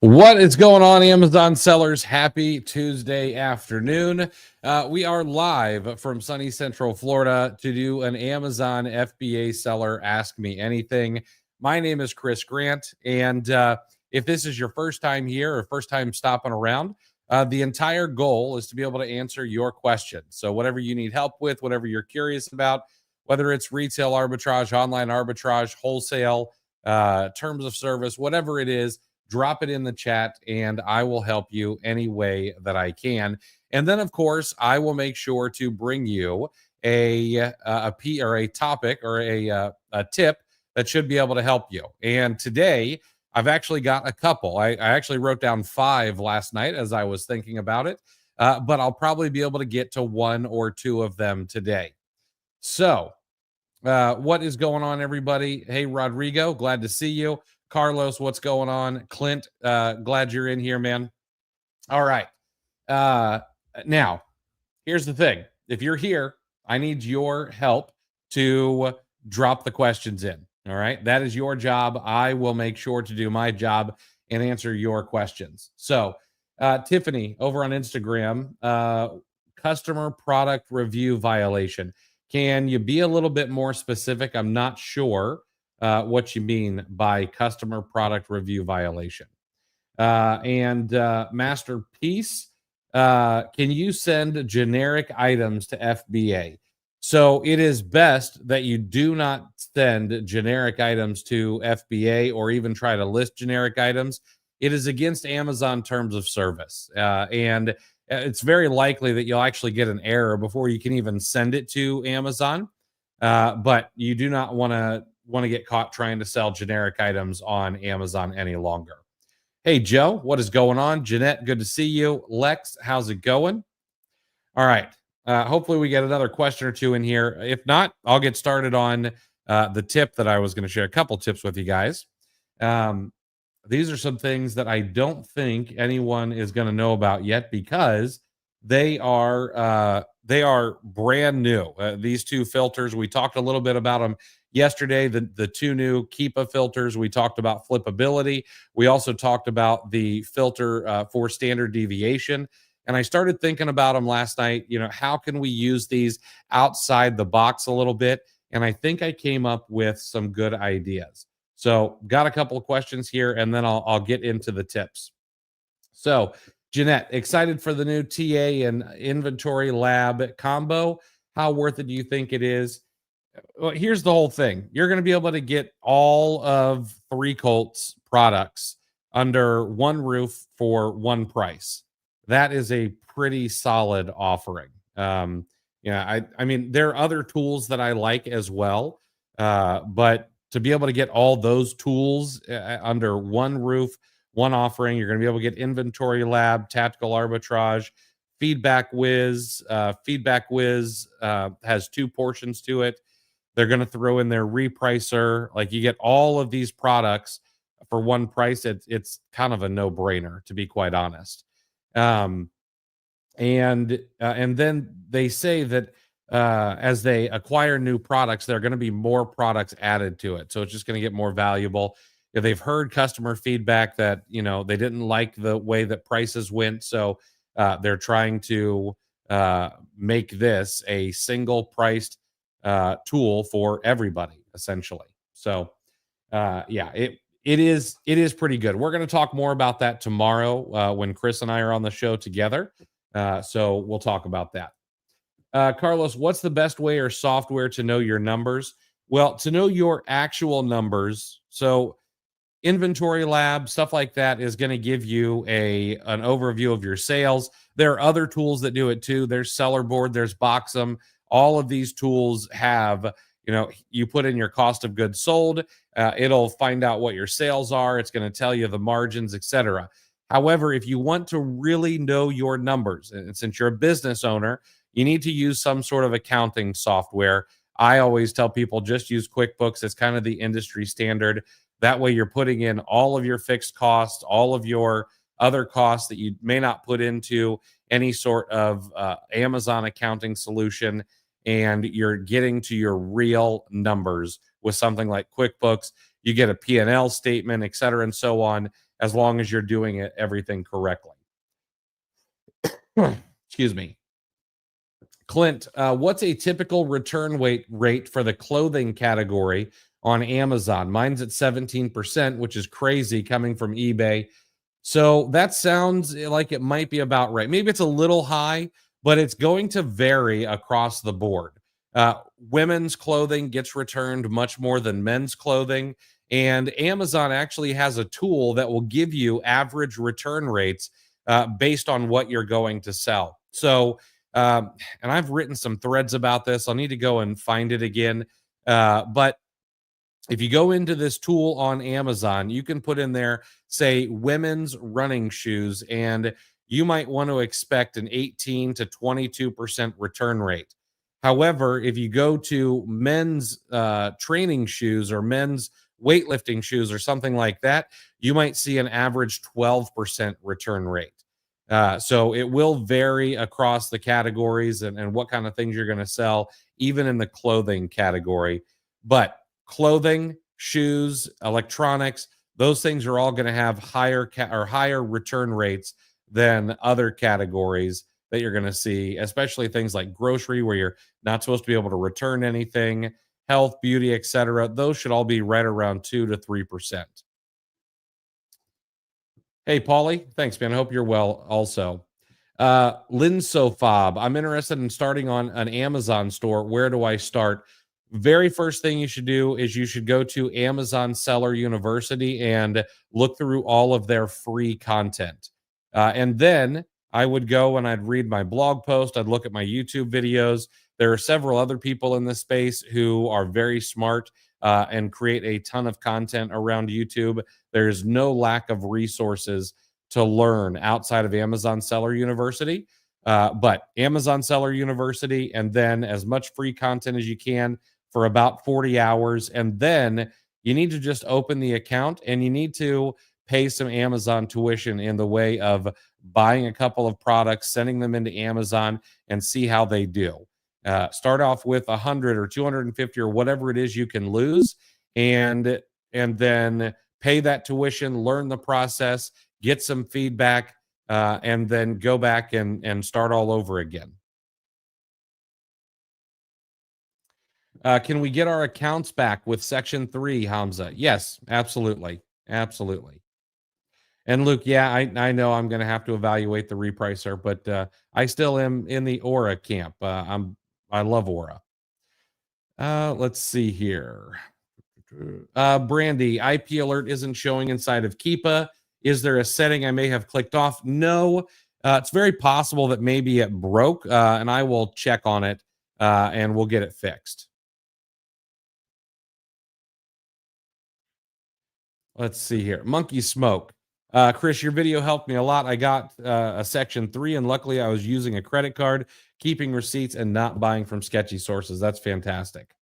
What is going on, Amazon sellers? Happy Tuesday afternoon. We are live from sunny Central Florida to do an Amazon FBA seller Ask Me Anything. My name is Chris Grant, and if this is your first time here or first time stopping around, the entire goal is to be able to answer your questions. So whatever you need help with, whatever you're curious about, whether it's retail arbitrage, online arbitrage, wholesale, terms of service, whatever it is, drop it in the chat and I will help you any way that I can. And then, of course, I will make sure to bring you a topic or a tip that should be able to help you. And today, I've actually got a couple. I actually wrote down 5 last night as I was thinking about it, but I'll probably be able to get to 1 or 2 of them today. So, what is going on, everybody? Hey, Rodrigo, glad to see you. Carlos, what's going on? Clint, glad you're in here, man. All right. Now, here's the thing. If you're here, I need your help to drop the questions in. All right. That is your job. I will make sure to do my job and answer your questions. So, Tiffany over on Instagram, customer product review violation. Can you be a little bit more specific? I'm not sure what you mean by customer product review violation. And Masterpiece, can you send generic items to FBA? So it is best that you do not send generic items to FBA or even try to list generic items. It is against Amazon terms of service. And it's very likely that you'll actually get an error before you can even send it to Amazon. But you do not want to get caught trying to sell generic items on Amazon any longer. Hey, Joe, what is going on? Jeanette, good to see you. Lex, how's it going? All right. Hopefully we get another question or two in here. If not, I'll get started on the tip that I was going to share. A couple tips with you guys. These are some things that I don't think anyone is going to know about yet because they are brand new. These 2 filters, we talked a little bit about them yesterday. The 2 new Keepa filters. We talked about flippability. We also talked about the filter for standard deviation. And I started thinking about them last night. You know, how can we use these outside the box a little bit? And I think I came up with some good ideas. So got a couple of questions here, and then I'll get into the tips. So Jeanette, excited for the new TA and inventory lab combo. How worth it do you think it is? Well, here's the whole thing. You're going to be able to get all of 3 Colts products under one roof for one price. That is a pretty solid offering. I mean, there are other tools that I like as well, but to be able to get all those tools under one roof, one offering, you're going to be able to get Inventory Lab, Tactical Arbitrage, Feedback Whiz. Feedback Whiz has 2 portions to it. They're going to throw in their repricer. Like, you get all of these products for one price. It's kind of a no-brainer, to be quite honest. And then they say that as they acquire new products, there are going to be more products added to it. So it's just going to get more valuable. If they've heard customer feedback that, you know, they didn't like the way that prices went. So they're trying to make this a single priced tool for everybody, essentially. So yeah, it is pretty good. We're going to talk more about that tomorrow when Chris and I are on the show together. So we'll talk about that. Carlos, what's the best way or software to know your numbers? Well, to know your actual numbers, so Inventory Lab, stuff like that is going to give you an overview of your sales. There are other tools that do it too. There's Seller Board, there's Boxum. All of these tools have, you know, you put in your cost of goods sold, it'll find out what your sales are. It's going to tell you the margins, etc. However, if you want to really know your numbers, and since you're a business owner, you need to use some sort of accounting software. I always tell people just use QuickBooks. It's kind of the industry standard. That way you're putting in all of your fixed costs, all of your other costs that you may not put into any sort of Amazon accounting solution, and you're getting to your real numbers with something like QuickBooks. You get a P&L statement, et cetera, and so on. as long as you're doing everything correctly. Excuse me. Clint, what's a typical return rate for the clothing category on Amazon? Mine's at 17%, which is crazy coming from eBay. So that sounds like it might be about right. Maybe it's a little high, but it's going to vary across the board. Women's clothing gets returned much more than men's clothing. And Amazon actually has a tool that will give you average return rates based on what you're going to sell. So, and I've written some threads about this. I'll need to go and find it again. But if you go into this tool on Amazon, you can put in there, say, women's running shoes, and you might want to expect an 18 to 22% return rate. However, if you go to men's training shoes or men's weightlifting shoes or something like that, you might see an average 12% return rate. So it will vary across the categories and what kind of things you're going to sell, even in the clothing category. But clothing, shoes, electronics, those things are all going to have higher return rates than other categories that you're going to see, especially things like grocery, where you're not supposed to be able to return anything, health, beauty, etc. Those should all be right around 2 to 3%. Hey, Paulie. Thanks, man. I hope you're well also. Linsofob, I'm interested in starting on an Amazon store. Where do I start? Very first thing you should do is you should go to Amazon Seller University and look through all of their free content. And then I would go and I'd read my blog post. I'd look at my YouTube videos. There are several other people in this space who are very smart and create a ton of content around YouTube. There's no lack of resources to learn outside of Amazon Seller University. But Amazon Seller University, and then as much free content as you can for about 40 hours. And then you need to just open the account and you need to pay some Amazon tuition in the way of buying a couple of products, sending them into Amazon, and see how they do. Start off with 100 or 250 or whatever it is you can lose, and then pay that tuition, learn the process, get some feedback, and then go back and start all over again. Can we get our accounts back with Section 3, Hamza? Yes, absolutely. Absolutely. And Luke, yeah, I know I'm going to have to evaluate the repricer, but I still am in the Aura camp. I love Aura. Let's see here. Brandy, IP alert isn't showing inside of Keepa. Is there a setting I may have clicked off? No. It's very possible that maybe it broke, and I will check on it, and we'll get it fixed. Let's see here. Monkey Smoke. Chris, your video helped me a lot. I got a Section 3, and luckily I was using a credit card, keeping receipts, and not buying from sketchy sources. That's fantastic.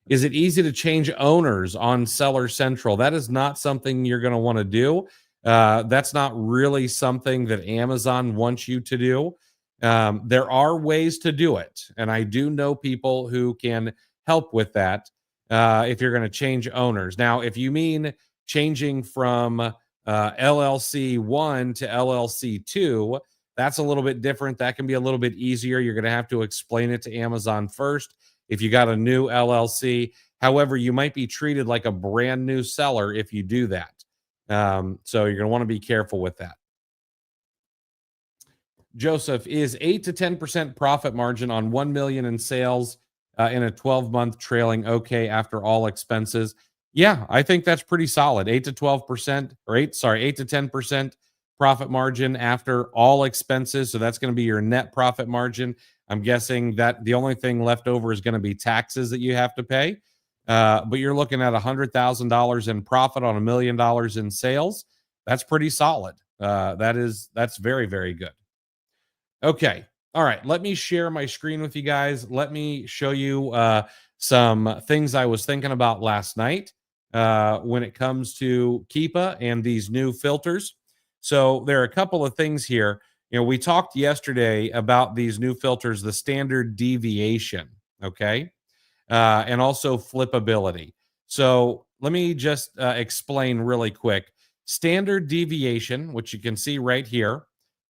Is it easy to change owners on Seller Central? That is not something you're going to want to do. That's not really something that Amazon wants you to do. There are ways to do it, and I do know people who can help with that if you're going to change owners. Now, if you mean changing from LLC 1 to LLC 2, that's a little bit different. That can be a little bit easier. You're going to have to explain it to Amazon first if you got a new LLC. However, you might be treated like a brand new seller if you do that. So you're going to want to be careful with that. Joseph, is 8 to 10% profit margin on 1 million in sales in a 12-month trailing okay after all expenses? Yeah, I think that's pretty solid. 8 to 12% or 8 to 10% profit margin after all expenses. So that's going to be your net profit margin. I'm guessing that the only thing left over is going to be taxes that you have to pay. But you're looking at $100,000 in profit on $1 million in sales. That's pretty solid. That's very, very good. Okay. All right. Let me share my screen with you guys. Let me show you some things I was thinking about last night when it comes to Keepa and these new filters. So there are a couple of things here. You know, we talked yesterday about these new filters, the standard deviation, okay, and also flippability. So let me just explain really quick. Standard deviation, which you can see right here,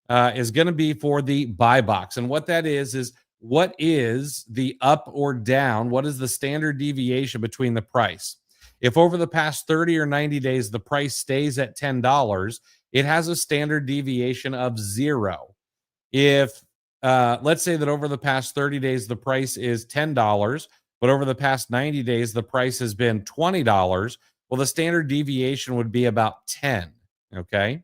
is going to be for the buy box. And what that is what is the up or down? What is the standard deviation between the price? If over the past 30 or 90 days, the price stays at $10, it has a standard deviation of 0. If let's say that over the past 30 days, the price is $10, but over the past 90 days, the price has been $20, well, the standard deviation would be about 10. Okay.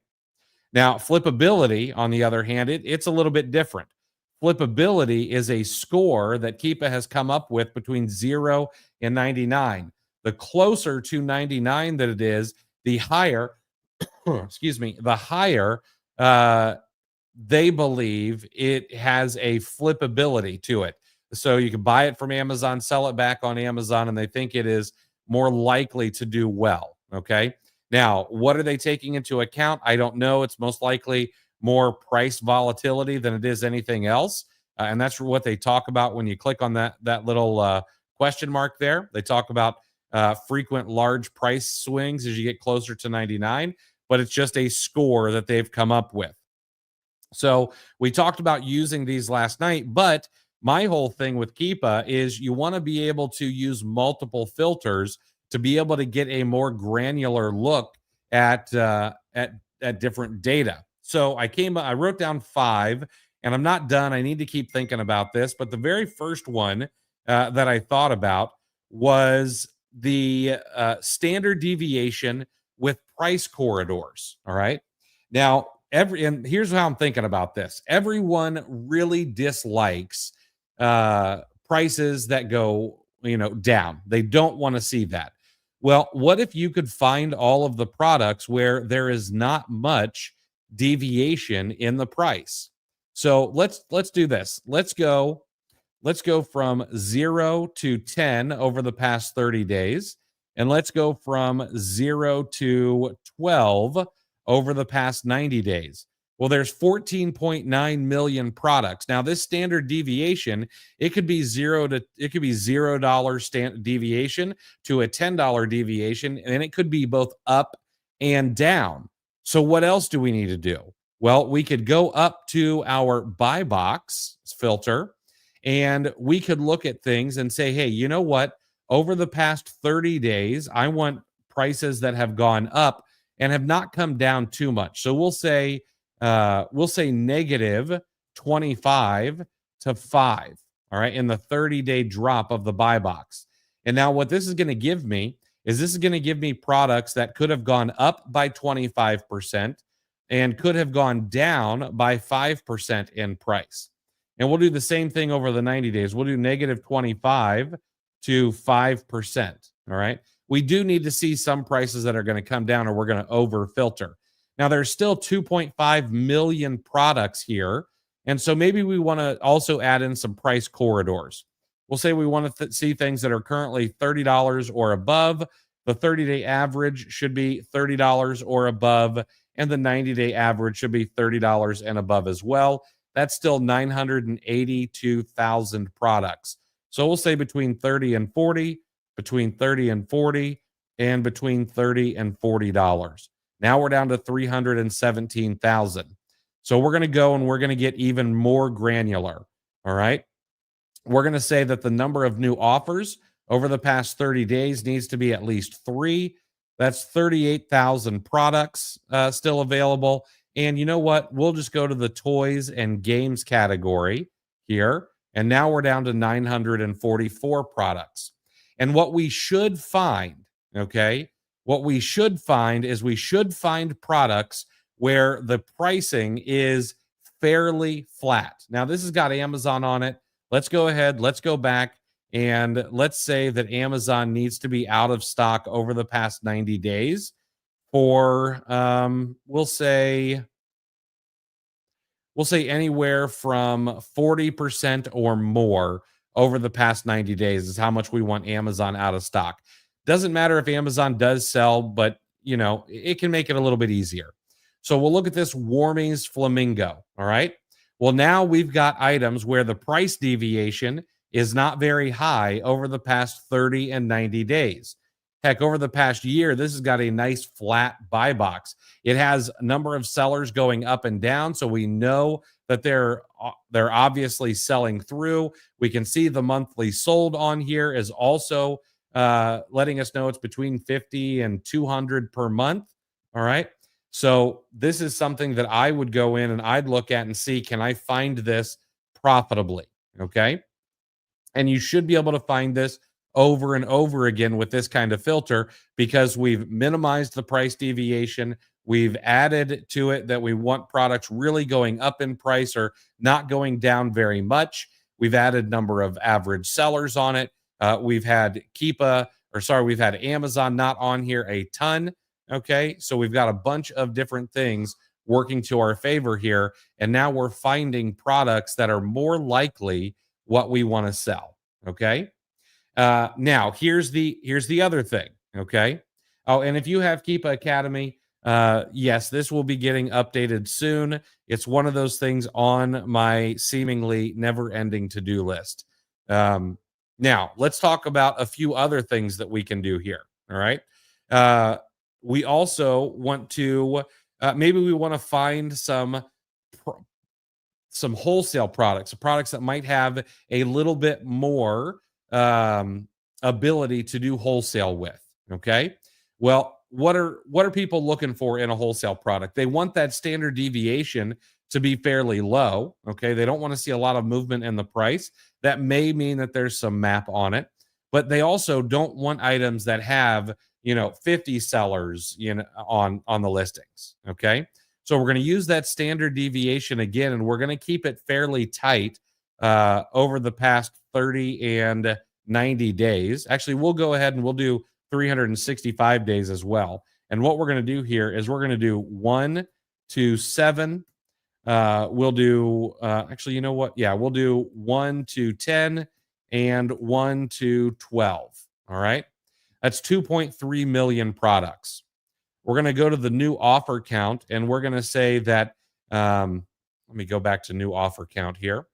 Now, flippability, on the other hand, it's a little bit different. Flippability is a score that Keepa has come up with between 0 and 99. The closer to 99 that it is, the higher, excuse me, the higher they believe it has a flippability to it. So you can buy it from Amazon, sell it back on Amazon, and they think it is more likely to do well. Okay. Now, what are they taking into account? I don't know. It's most likely more price volatility than it is anything else. And that's what they talk about when you click on that little question mark there. They talk about frequent large price swings as you get closer to 99, but it's just a score that they've come up with. So we talked about using these last night, but my whole thing with Keepa is you want to be able to use multiple filters to be able to get a more granular look at different data. So I wrote down 5, and I'm not done. I need to keep thinking about this, but the very first one that I thought about was the standard deviation with price corridors. All right. Now, and here's how I'm thinking about this. Everyone really dislikes prices that go, down. They don't want to see that. Well, what if you could find all of the products where there is not much deviation in the price? So let's do this. Let's go from 0 to 10 over the past 30 days, and let's go from 0 to 12 over the past 90 days. Well, there's 14.9 million products. Now, this standard deviation, it could be $0 standard deviation to a $10 deviation, and it could be both up and down. So what else do we need to do? Well, we could go up to our buy box filter, and we could look at things and say, hey, you know what? Over the past 30 days, I want prices that have gone up and have not come down too much. So we'll say negative 25 to 5. All right, in the 30-day drop of the buy box. And now what this is going to give me is products that could have gone up by 25% and could have gone down by 5% in price. And we'll do the same thing over the 90 days. We'll do negative 25 to 5%. All right. We do need to see some prices that are going to come down, or we're going to over filter. Now, there's still 2.5 million products here. And so maybe we want to also add in some price corridors. We'll say we want to see things that are currently $30 or above. The 30-day average should be $30 or above, and the 90-day average should be $30 and above as well. That's still 982,000 products. So we'll say between 30 and 40, between 30 and 40, and between $30 and $40. Now we're down to 317,000. So we're going to go and we're going to get even more granular. All right. We're going to say that the number of new offers over the past 30 days needs to be at least 3. That's 38,000 products still available. And you know what? We'll just go to the toys and games category here. And now we're down to 944 products. And what we should find, okay, we should find products where the pricing is fairly flat. Now, this has got Amazon on it. Let's go ahead. Let's go back. And let's say that Amazon needs to be out of stock over the past 90 days for, we'll say anywhere from 40% or more over the past 90 days is how much we want Amazon out of stock. Doesn't matter if Amazon does sell, but it can make it a little bit easier. So we'll look at this Warmies Flamingo. All right. Well, now we've got items where the price deviation is not very high over the past 30 and 90 days. Heck, over the past year, this has got a nice flat buy box. It has a number of sellers going up and down, so we know that they're obviously selling through. We can see the monthly sold on here is also letting us know it's between 50 and 200 per month. All right. So this is something that I would go in and I'd look at and see, can I find this profitably? Okay. And you should be able to find this over and over again with this kind of filter because we've minimized the price deviation. We've added to it that we want products really going up in price or not going down very much. We've added number of average sellers on it. We've had we've had Amazon not on here a ton. Okay. So we've got a bunch of different things working to our favor here. And now we're finding products that are more likely what we want to sell. Okay. Now here's the other thing. Okay. Oh, and if you have Keepa Academy, yes, this will be getting updated soon. It's one of those things on my seemingly never-ending to-do list. Now let's talk about a few other things that we can do here. All right. We also want to maybe we want to find some wholesale products that might have a little bit more ability to do wholesale with. Okay. Well, what are people looking for in a wholesale product? They want that standard deviation to be fairly low. Okay. They don't want to see a lot of movement in the price. That may mean that there's some map on it, but they also don't want items that have, 50 sellers, on the listings. Okay. So we're going to use that standard deviation again, and we're going to keep it fairly tight over the past 30 and 90 days. Actually, we'll go ahead and we'll do 365 days as well. And what we're going to do here is we're going to do 1 to 7. We'll do, actually, you know what? Yeah, we'll do 1 to 10 and 1 to 12. All right. That's 2.3 million products. We're going to go to the new offer count, and we're going to say that, let me go back to new offer count here.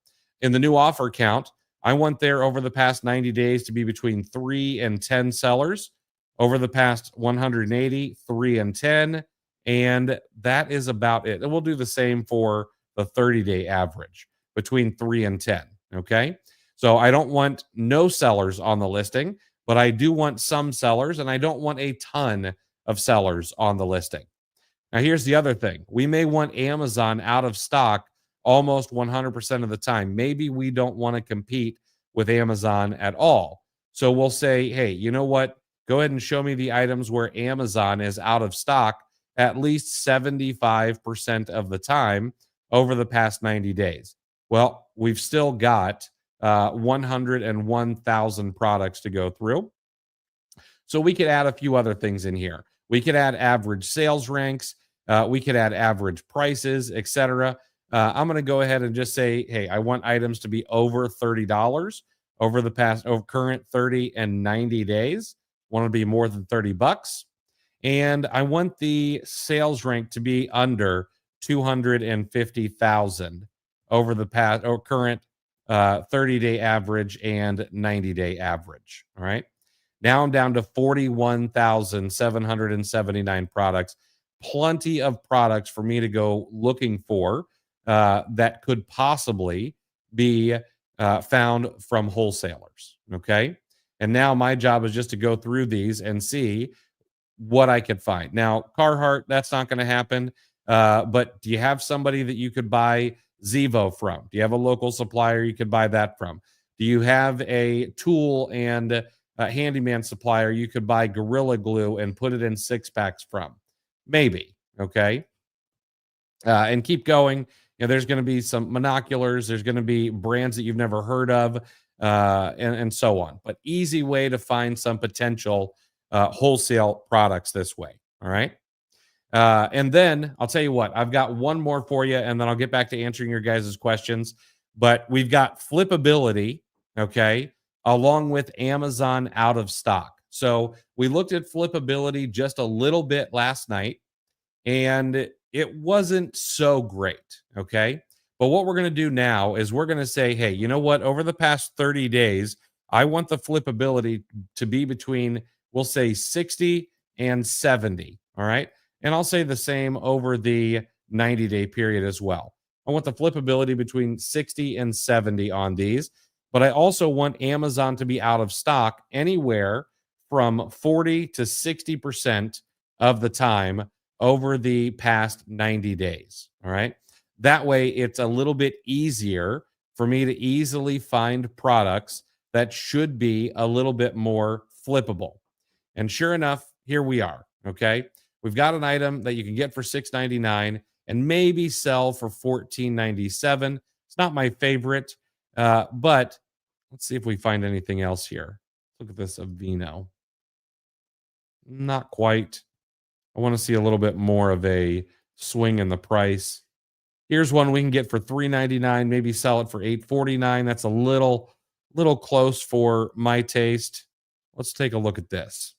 In the new offer count, I want there over the past 90 days to be between 3 and 10 sellers. Over the past 180, 3 and 10. And that is about it. And we'll do the same for the 30-day average, between 3 and 10. Okay. So I don't want no sellers on the listing, but I do want some sellers, and I don't want a ton of sellers on the listing. Now, here's the other thing. We may want Amazon out of stock almost 100% of the time. Maybe we don't want to compete with Amazon at all. So we'll say, hey, you know what? Go ahead and show me the items where Amazon is out of stock at least 75% of the time over the past 90 days. Well, we've still got 101,000 products to go through. So we could add a few other things in here. We could add average sales ranks. We could add average prices, etc. I'm going to go ahead and just say, hey, I want items to be over $30 over current 30 and 90 days. Want to be more than $30. And I want the sales rank to be under 250,000 over the past or current 30-day average and 90-day average. All right. Now I'm down to 41,779 products. Plenty of products for me to go looking for that could possibly be found from wholesalers. Okay. And now my job is just to go through these and see what I could find. Now, Carhartt, that's not going to happen. But do you have somebody that you could buy Zevo from? Do you have a local supplier you could buy that from? Do you have a tool and handyman supplier you could buy Gorilla Glue and put it in 6-packs from? Maybe. Okay. And keep going. There's going to be some monoculars. There's going to be brands that you've never heard of, and so on. But easy way to find some potential wholesale products this way. All right. And then I'll tell you what, I've got one more for you, and then I'll get back to answering your guys' questions. But we've got flippability, okay, along with Amazon out of stock. So we looked at flippability just a little bit last night, and it wasn't so great, okay? But what we're going to do now is we're going to say, hey, you know what? Over the past 30 days, I want the flippability to be between we'll say 60 and 70. All right. And I'll say the same over the 90-day period as well. I want the flippability between 60 and 70 on these, but I also want Amazon to be out of stock anywhere from 40 to 60% of the time over the past 90 days. All right. That way, it's a little bit easier for me to easily find products that should be a little bit more flippable. And sure enough, here we are. Okay. We've got an item that you can get for $6.99 and maybe sell for $14.97. It's not my favorite, but let's see if we find anything else here. Look at this Aveeno. Not quite. I want to see a little bit more of a swing in the price. Here's one we can get for $3.99, maybe sell it for $8.49. That's a little close for my taste. Let's take a look at this.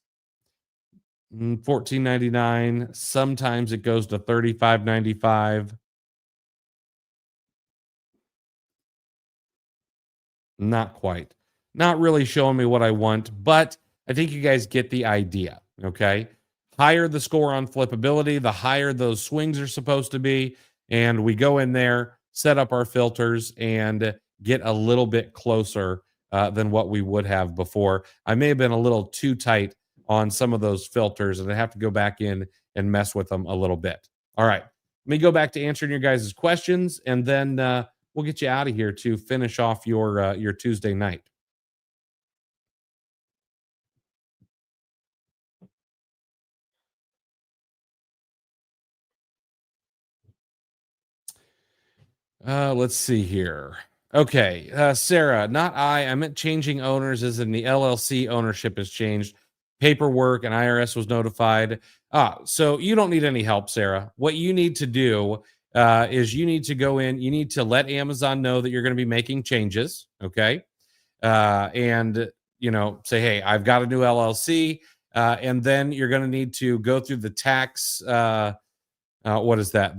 $14.99. Sometimes it goes to $35.95. Not quite. Not really showing me what I want, but I think you guys get the idea. Okay. Higher the score on flippability, the higher those swings are supposed to be. And we go in there, set up our filters, and get a little bit closer than what we would have before. I may have been a little too tight on some of those filters, and I have to go back in and mess with them a little bit. All right. Let me go back to answering your guys' questions, and then we'll get you out of here to finish off your Tuesday night. Let's see here. Okay, Sarah, not I meant changing owners as in the LLC ownership has changed. Paperwork and IRS was notified. So you don't need any help, Sarah. What you need to do is you need to go in, you need to let Amazon know that you're going to be making changes. Okay. And, say, hey, I've got a new LLC. And then you're going to need to go through the tax. What is that?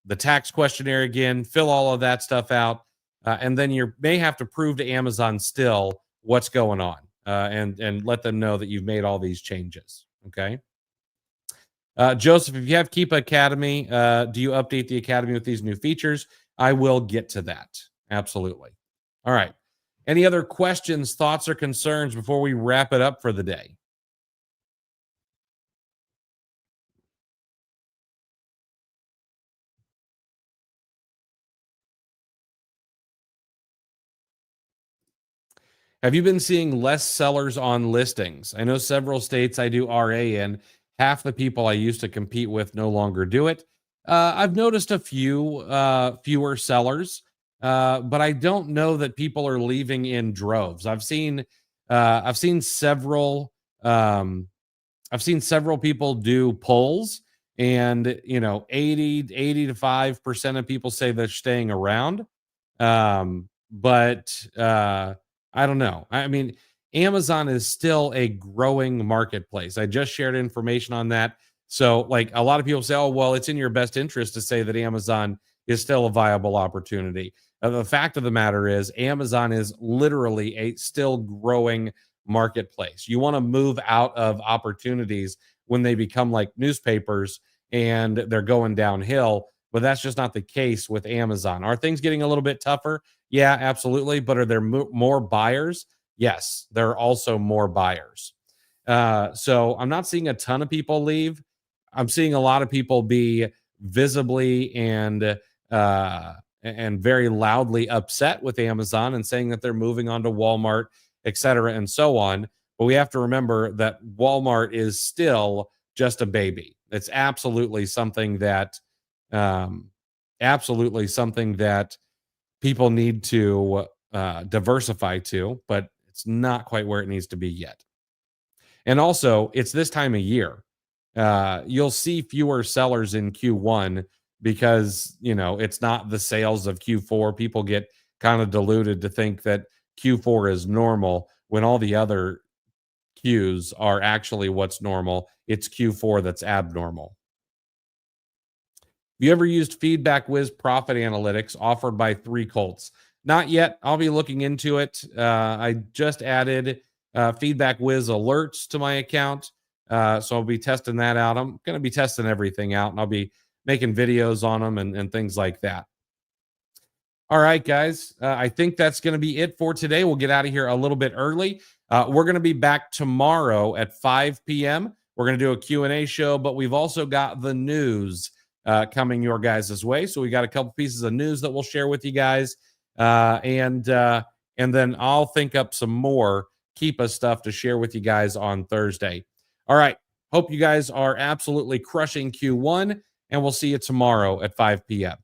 The tax questionnaire again, fill all of that stuff out, and then you may have to prove to Amazon still what's going on, and let them know that you've made all these changes. Okay. Joseph, if you have Keepa Academy, do you update the Academy with these new features? I will get to that. Absolutely. All right. Any other questions, thoughts, or concerns before we wrap it up for the day? Have you been seeing less sellers on listings? I know several states I do RA in. Half the people I used to compete with no longer do it. I've noticed a few fewer sellers, but I don't know that people are leaving in droves. I've seen several um, I've seen several people do polls, and 80 to 5% of people say they're staying around. But I don't know. I mean, Amazon is still a growing marketplace. I just shared information on that. So, like, a lot of people say, oh, well, it's in your best interest to say that Amazon is still a viable opportunity. The fact of the matter is, Amazon is literally a still growing marketplace. You want to move out of opportunities when they become like newspapers and they're going downhill. But that's just not the case with Amazon. Are things getting a little bit tougher? Yeah, absolutely. But are there more buyers? Yes, there are also more buyers. So I'm not seeing a ton of people leave. I'm seeing a lot of people be visibly and very loudly upset with Amazon and saying that they're moving on to Walmart, et cetera, and so on. But we have to remember that Walmart is still just a baby. It's um, absolutely something that people need to diversify to, but it's not quite where it needs to be yet. And also, it's this time of year. You'll see fewer sellers in Q1 because, it's not the sales of Q4. People get kind of deluded to think that Q4 is normal when all the other Qs are actually what's normal. It's Q4 that's abnormal. Have you ever used Feedback Wiz Profit Analytics offered by Three Colts? Not yet. I'll be looking into it. I just added Feedback Whiz alerts to my account. So I'll be testing that out. I'm going to be testing everything out, and I'll be making videos on them and things like that. All right, guys. I think that's going to be it for today. We'll get out of here a little bit early. We're going to be back tomorrow at 5 p.m. We're going to do a Q&A show, but we've also got the news coming your guys' way. So we got a couple pieces of news that we'll share with you guys. And then I'll think up some more Keepa stuff to share with you guys on Thursday. All right. Hope you guys are absolutely crushing Q1, and we'll see you tomorrow at 5 p.m.